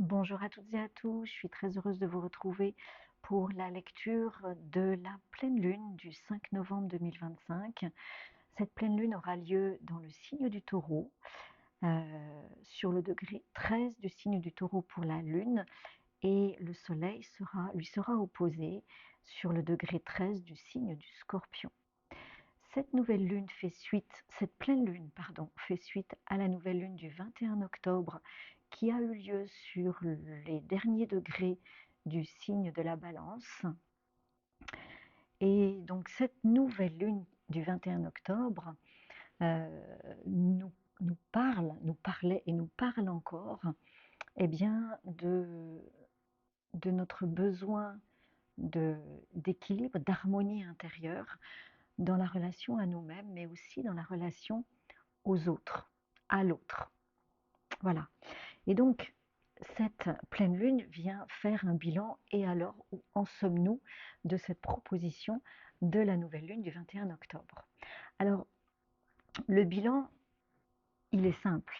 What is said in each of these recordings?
Bonjour à toutes et à tous, je suis très heureuse de vous retrouver pour la lecture de la pleine lune du 5 novembre 2025. Cette pleine lune aura lieu dans le signe du Taureau, sur le degré 13 du signe du Taureau pour la lune, et le soleil lui sera opposé sur le degré 13 du signe du Scorpion. Cette pleine lune, pardon, fait suite à la nouvelle lune du 21 octobre qui a eu lieu sur les derniers degrés du signe de la Balance. Et donc cette nouvelle lune du 21 octobre nous parlait et nous parle encore bien, de notre besoin d'équilibre, d'harmonie intérieure dans la relation à nous-mêmes, mais aussi dans la relation aux autres, à l'autre. Voilà. Et donc, cette pleine lune vient faire un bilan. Et alors, où en sommes-nous de cette proposition de la nouvelle lune du 21 octobre? Alors, le bilan, il est simple.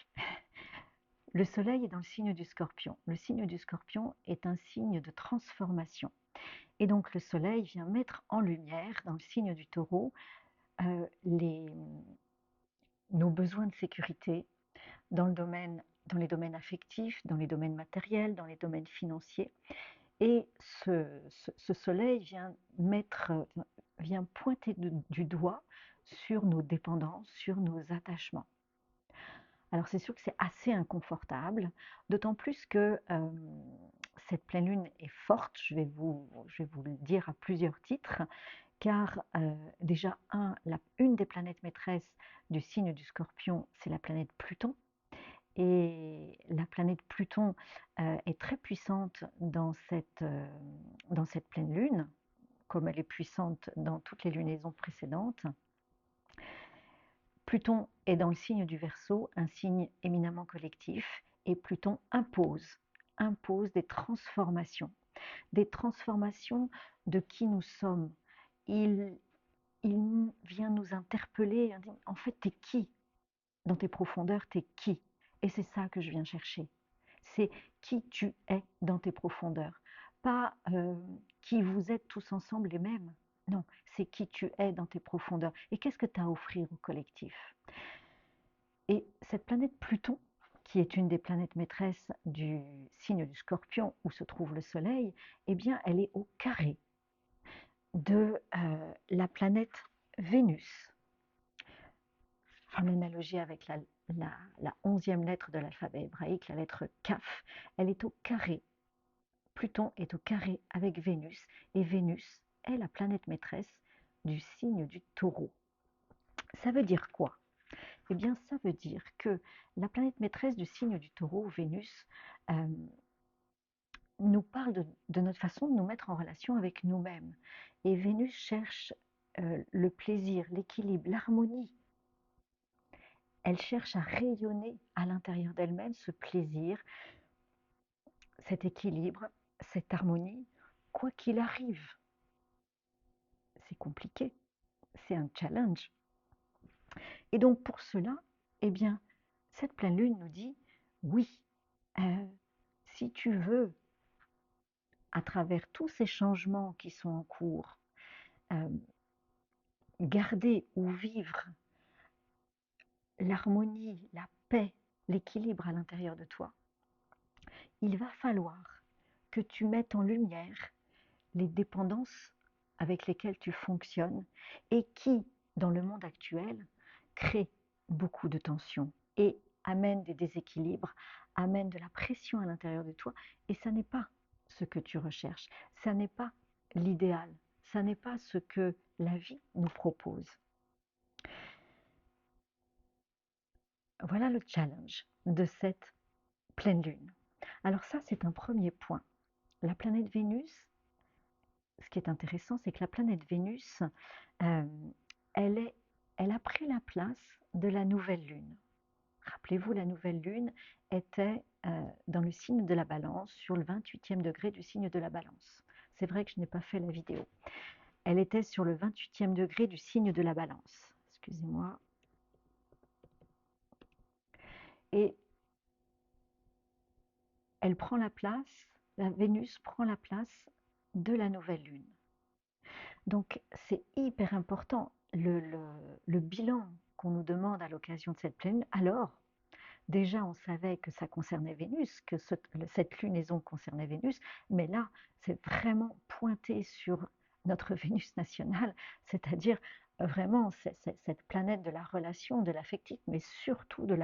Le soleil est dans le signe du Scorpion. Le signe du Scorpion est un signe de transformation. Et donc, le soleil vient mettre en lumière, dans le signe du Taureau, nos besoins de sécurité dans les domaines affectifs, dans les domaines matériels, dans les domaines financiers. Et ce soleil vient pointer du doigt sur nos dépendances, sur nos attachements. Alors c'est sûr que c'est assez inconfortable, d'autant plus que cette pleine lune est forte, je vais vous le dire à plusieurs titres, car déjà, une des planètes maîtresses du signe du Scorpion, c'est la planète Pluton. Et la planète Pluton est très puissante dans cette pleine lune, comme elle est puissante dans toutes les lunaisons précédentes. Pluton est dans le signe du Verseau, un signe éminemment collectif, et Pluton impose des transformations de qui nous sommes. Il vient nous interpeller, en fait, t'es qui? Dans tes profondeurs, t'es qui? Et c'est ça que je viens chercher. C'est qui tu es dans tes profondeurs. Pas qui vous êtes tous ensemble les mêmes. Non, c'est qui tu es dans tes profondeurs. Et qu'est-ce que tu as à offrir au collectif? Et cette planète Pluton, qui est une des planètes maîtresses du signe du Scorpion où se trouve le Soleil, eh bien, elle est au carré de la planète Vénus, en analogie avec la 11e lettre de l'alphabet hébraïque, la lettre Kaf. Elle est au carré. Pluton est au carré avec Vénus, et Vénus est la planète maîtresse du signe du Taureau. Ça veut dire quoi? Eh bien, ça veut dire que la planète maîtresse du signe du Taureau, Vénus, nous parle de notre façon de nous mettre en relation avec nous-mêmes. Et Vénus cherche le plaisir, l'équilibre, l'harmonie. Elle cherche à rayonner à l'intérieur d'elle-même ce plaisir, cet équilibre, cette harmonie, quoi qu'il arrive. C'est compliqué, c'est un challenge. Et donc pour cela, eh bien, cette pleine lune nous dit, oui, si tu veux, à travers tous ces changements qui sont en cours, garder ou vivre l'harmonie, la paix, l'équilibre à l'intérieur de toi, il va falloir que tu mettes en lumière les dépendances avec lesquelles tu fonctionnes et qui, dans le monde actuel, créent beaucoup de tensions et amènent des déséquilibres, amènent de la pression à l'intérieur de toi. Et ça n'est pas ce que tu recherches, ça n'est pas l'idéal, ça n'est pas ce que la vie nous propose. Voilà le challenge de cette pleine lune. Alors ça, c'est un premier point. La planète Vénus, ce qui est intéressant, c'est que la planète Vénus, euh, elle a pris la place de la nouvelle lune. Rappelez-vous, la nouvelle lune était dans le signe de la Balance, sur le 28e degré du signe de la Balance. C'est vrai que je n'ai pas fait la vidéo. Elle était sur le 28e degré du signe de la Balance. Excusez-moi. Et elle prend la place, la Vénus prend la place de la nouvelle lune. Donc c'est hyper important le bilan qu'on nous demande à l'occasion de cette pleine lune. Alors, déjà on savait que ça concernait Vénus, que cette lunaison concernait Vénus, mais là c'est vraiment pointé sur notre Vénus nationale, c'est-à-dire vraiment cette planète de la relation, de l'affectif, mais surtout de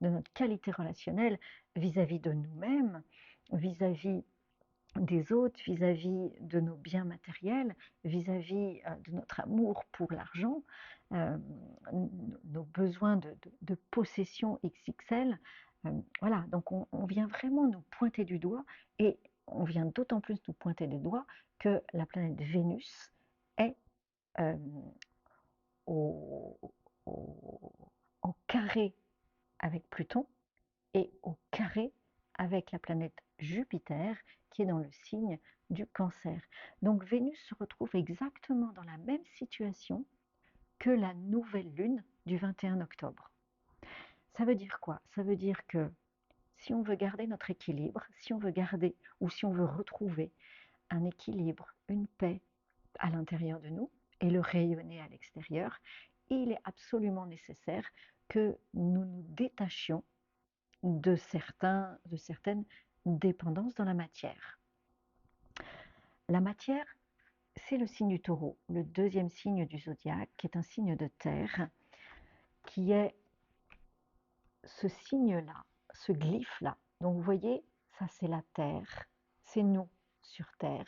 notre qualité relationnelle vis-à-vis de nous-mêmes, vis-à-vis des autres, vis-à-vis de nos biens matériels, vis-à-vis de notre amour pour l'argent, nos besoins de possession XXL. Voilà, donc on vient vraiment nous pointer du doigt, et on vient d'autant plus nous pointer du doigt que la planète Vénus est euh, au, au- en carré avec Pluton et au carré avec la planète Jupiter qui est dans le signe du Cancer. Donc Vénus se retrouve exactement dans la même situation que la nouvelle lune du 21 octobre. Ça veut dire quoi? Ça veut dire que si on veut garder notre équilibre, si on veut garder ou si on veut retrouver un équilibre, une paix à l'intérieur de nous et le rayonner à l'extérieur, il est absolument nécessaire que nous nous détachions de certaines dépendances dans la matière. La matière, c'est le signe du Taureau, le deuxième signe du zodiaque, qui est un signe de terre, qui est ce signe-là, ce glyphe-là. Donc vous voyez, ça c'est la terre, c'est nous sur terre.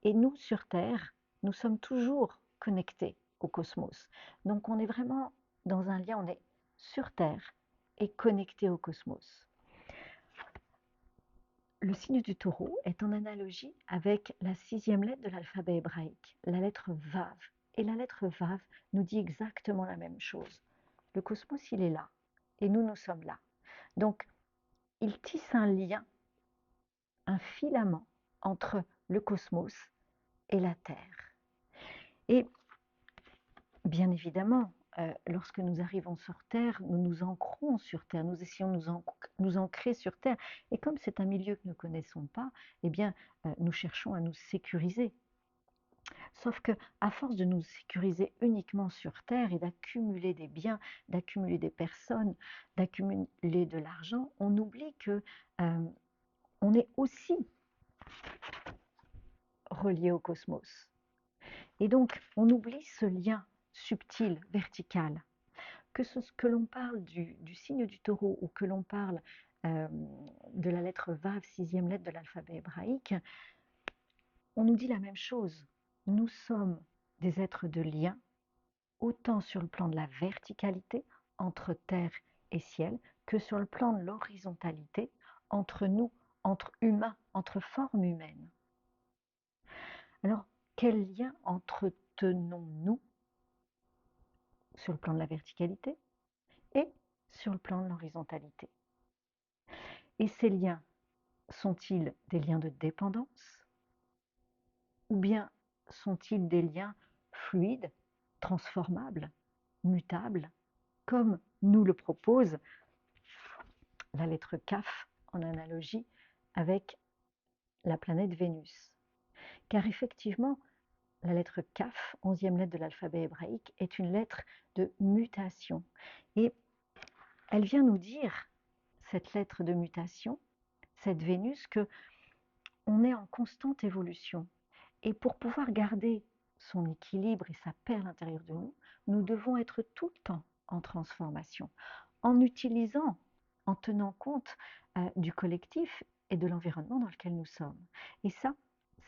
Et nous sur terre, nous sommes toujours connectés au cosmos. Donc on est vraiment dans un lien, on est sur terre et connecté au cosmos. Le signe du Taureau est en analogie avec la 6e lettre de l'alphabet hébraïque, la lettre Vav. Et la lettre Vav nous dit exactement la même chose. Le cosmos, il est là, et nous, nous sommes là. Donc, il tisse un lien, un filament entre le cosmos et la Terre. Et bien évidemment, lorsque nous arrivons sur Terre, nous nous ancrons sur Terre, nous essayons de nous ancrer sur Terre. Et comme c'est un milieu que nous ne connaissons pas, eh bien, nous cherchons à nous sécuriser. Sauf que, à force de nous sécuriser uniquement sur Terre et d'accumuler des biens, d'accumuler des personnes, d'accumuler de l'argent, on oublie que on est aussi relié au cosmos. Et donc, on oublie ce lien subtil, vertical. Que l'on parle du signe du Taureau ou que l'on parle de la lettre Vav, 6e lettre de l'alphabet hébraïque, on nous dit la même chose. Nous sommes des êtres de lien, autant sur le plan de la verticalité entre terre et ciel, que sur le plan de l'horizontalité entre nous, entre humains, entre formes humaines. Alors, quel lien entretenons-nous sur le plan de la verticalité et sur le plan de l'horizontalité? Et ces liens sont-ils des liens de dépendance ou bien sont-ils des liens fluides, transformables, mutables, comme nous le propose la lettre Kaf en analogie avec la planète Vénus? Car effectivement, la lettre Kaf, 11e lettre de l'alphabet hébraïque, est une lettre de mutation. Et elle vient nous dire, cette lettre de mutation, cette Vénus, que on est en constante évolution. Et pour pouvoir garder son équilibre et sa paix à l'intérieur de nous, nous devons être tout le temps en transformation, en utilisant, en tenant compte du collectif et de l'environnement dans lequel nous sommes. Et ça,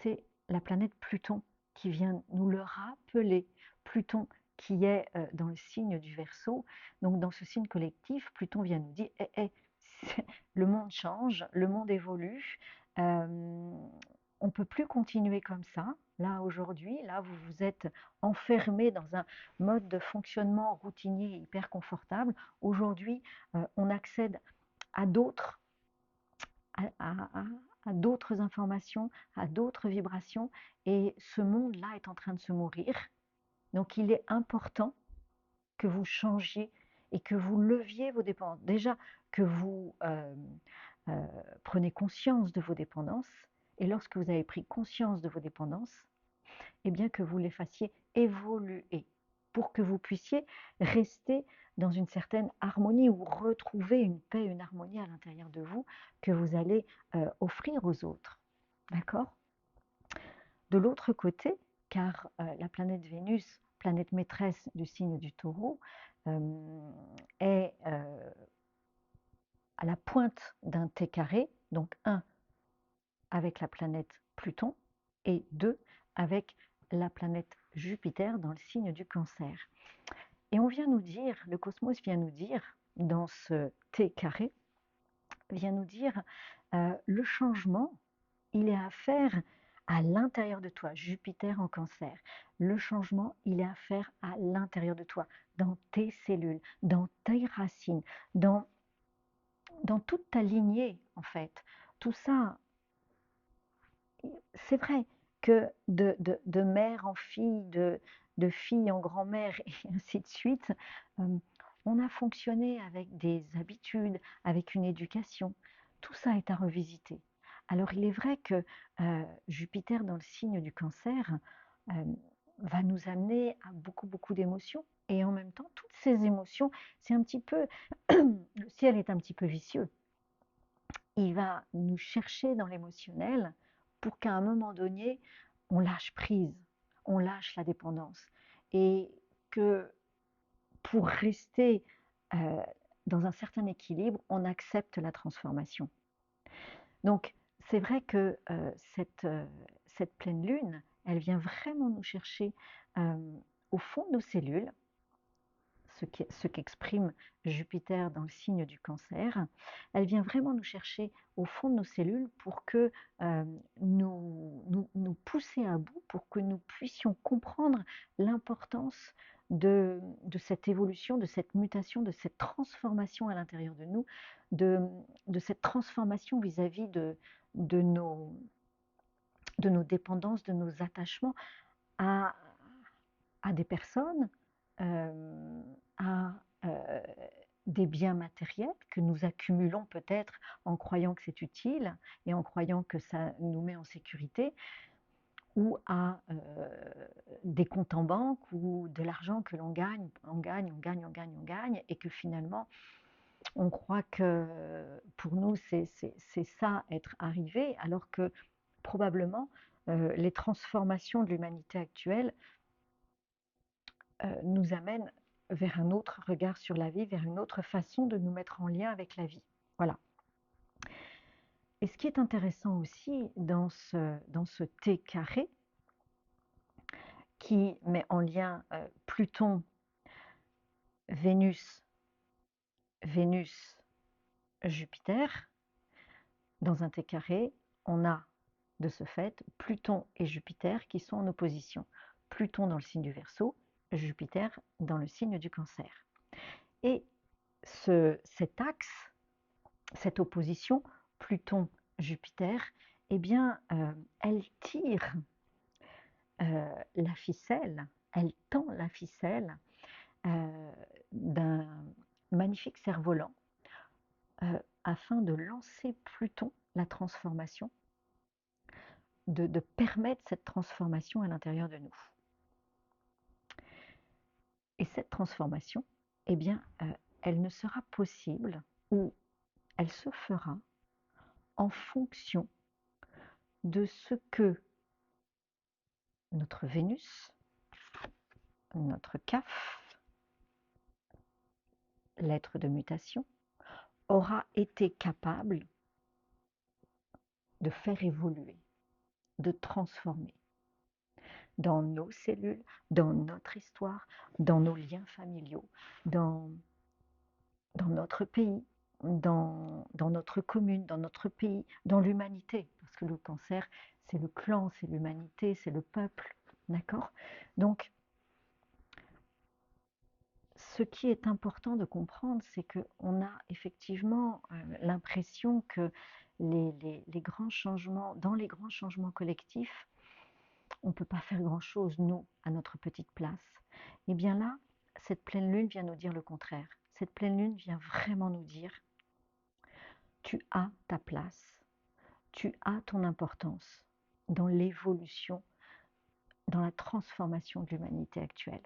c'est la planète Pluton qui vient nous le rappeler. Pluton qui est dans le signe du Verseau. Donc dans ce signe collectif, Pluton vient nous dire le monde change, le monde évolue, on ne peut plus continuer comme ça. Là, aujourd'hui, là, vous vous êtes enfermé dans un mode de fonctionnement routinier et hyper confortable. Aujourd'hui, on accède à d'autres à d'autres informations, à d'autres vibrations, et ce monde-là est en train de se mourir. Donc, il est important que vous changiez et que vous leviez vos dépendances. Déjà, que vous prenez conscience de vos dépendances, et lorsque vous avez pris conscience de vos dépendances, eh bien que vous les fassiez évoluer pour que vous puissiez rester dans une certaine harmonie ou retrouver une paix, une harmonie à l'intérieur de vous que vous allez offrir aux autres. D'accord? De l'autre côté, car la planète Vénus, planète maîtresse du signe du Taureau, est à la pointe d'un T carré, donc 1 avec la planète Pluton et 2 avec la planète Jupiter dans le signe du Cancer. Et on vient nous dire, le cosmos vient nous dire, dans ce T carré, vient nous dire le changement, il est à faire à l'intérieur de toi, Jupiter en Cancer. Le changement, il est à faire à l'intérieur de toi, dans tes cellules, dans tes racines, dans toute ta lignée, en fait. Tout ça, c'est vrai que de mère en fille, de fille en grand-mère et ainsi de suite, on a fonctionné avec des habitudes, avec une éducation. Tout ça est à revisiter. Alors il est vrai que Jupiter dans le signe du Cancer va nous amener à beaucoup, beaucoup d'émotions. Et en même temps, toutes ces émotions, c'est un petit peu, le ciel est un petit peu vicieux. Il va nous chercher dans l'émotionnel pour qu'à un moment donné, on lâche prise, on lâche la dépendance. Et que pour rester dans un certain équilibre, on accepte la transformation. Donc, c'est vrai que cette pleine lune, elle vient vraiment nous chercher au fond de nos cellules, ce qu'exprime Jupiter dans le signe du Cancer. Elle vient vraiment nous chercher au fond de nos cellules pour que nous pousser à bout, pour que nous puissions comprendre l'importance de cette évolution, de cette mutation, de cette transformation à l'intérieur de nous, de cette transformation vis-à-vis de nos dépendances, de nos attachements à des personnes, à des biens matériels que nous accumulons peut-être en croyant que c'est utile et en croyant que ça nous met en sécurité, ou à des comptes en banque ou de l'argent que l'on gagne, on gagne, et que finalement on croit que pour nous c'est ça être arrivé, alors que probablement les transformations de l'humanité actuelle nous amènent vers un autre regard sur la vie, vers une autre façon de nous mettre en lien avec la vie. Voilà. Et ce qui est intéressant aussi dans ce T carré, qui met en lien Pluton, Vénus, Jupiter, dans un T carré, on a de ce fait Pluton et Jupiter qui sont en opposition. Pluton dans le signe du Verseau, Jupiter dans le signe du Cancer. Et cet axe, cette opposition Pluton-Jupiter, eh bien, elle tire la ficelle, elle tend la ficelle d'un magnifique cerf-volant afin de lancer Pluton, la transformation, de permettre cette transformation à l'intérieur de nous. Et cette transformation, eh bien, elle ne sera possible, ou elle se fera en fonction de ce que notre Vénus, notre CAF, l'être de mutation, aura été capable de faire évoluer, de transformer dans nos cellules, dans notre histoire, dans nos liens familiaux, dans notre pays, dans notre commune, dans notre pays, dans l'humanité, parce que le cancer, c'est le clan, c'est l'humanité, c'est le peuple, d'accord? Donc, ce qui est important de comprendre, c'est qu'on a effectivement l'impression que les grands changements, dans les grands changements collectifs, on ne peut pas faire grand-chose, nous, à notre petite place. Et bien là, cette pleine lune vient nous dire le contraire. Cette pleine lune vient vraiment nous dire Tu as ta place, tu as ton importance dans l'évolution, dans la transformation de l'humanité actuelle.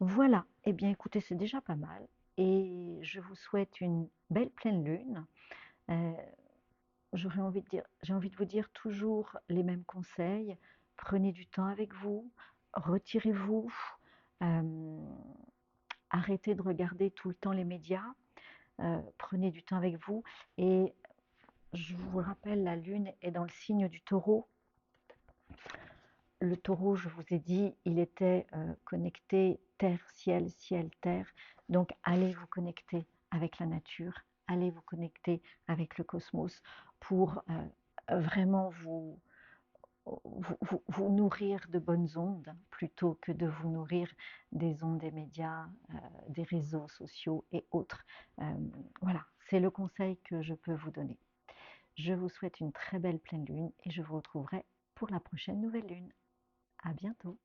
Voilà, eh bien écoutez, c'est déjà pas mal et je vous souhaite une belle pleine lune. Euh, j'ai envie de vous dire toujours les mêmes conseils. Prenez du temps avec vous, retirez-vous, euh, arrêtez de regarder tout le temps les médias, prenez du temps avec vous. Et je vous rappelle, la lune est dans le signe du taureau. Le taureau, je vous ai dit, il était connecté terre, ciel, ciel, terre. Donc allez vous connecter avec la nature, allez vous connecter avec le cosmos pour vraiment vous nourrir de bonnes ondes plutôt que de vous nourrir des ondes des médias, des réseaux sociaux et autres. Euh, voilà, c'est le conseil que je peux vous donner. Je vous souhaite une très belle pleine lune et je vous retrouverai pour la prochaine nouvelle lune. À bientôt.